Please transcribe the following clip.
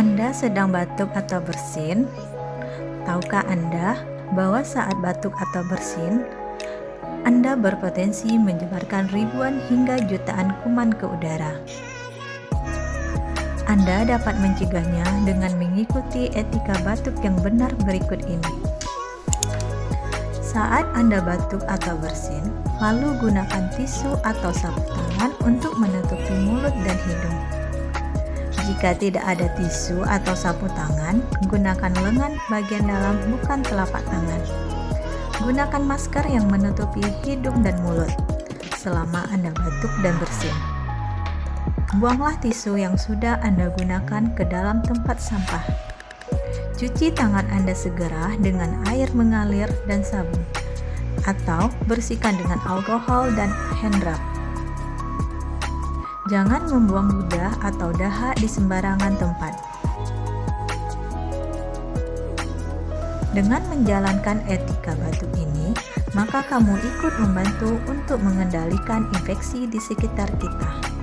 Anda sedang batuk atau bersin? Tahukah Anda bahwa saat batuk atau bersin, Anda berpotensi menyebarkan ribuan hingga jutaan kuman ke udara? Anda dapat mencegahnya dengan mengikuti etika batuk yang benar berikut ini. Saat Anda batuk atau bersin, lalu gunakan tisu atau sapu tangan untuk menutupi mulut dan hidung. Jika tidak ada tisu atau sapu tangan, gunakan lengan bagian dalam bukan telapak tangan. Gunakan masker yang menutupi hidung dan mulut selama Anda batuk dan bersin. Buanglah tisu yang sudah Anda gunakan ke dalam tempat sampah. Cuci tangan Anda segera dengan air mengalir dan sabun, atau bersihkan dengan alkohol dan hand rub. Jangan membuang ludah atau dahak di sembarangan tempat. Dengan menjalankan etika batuk ini, maka kamu ikut membantu untuk mengendalikan infeksi di sekitar kita.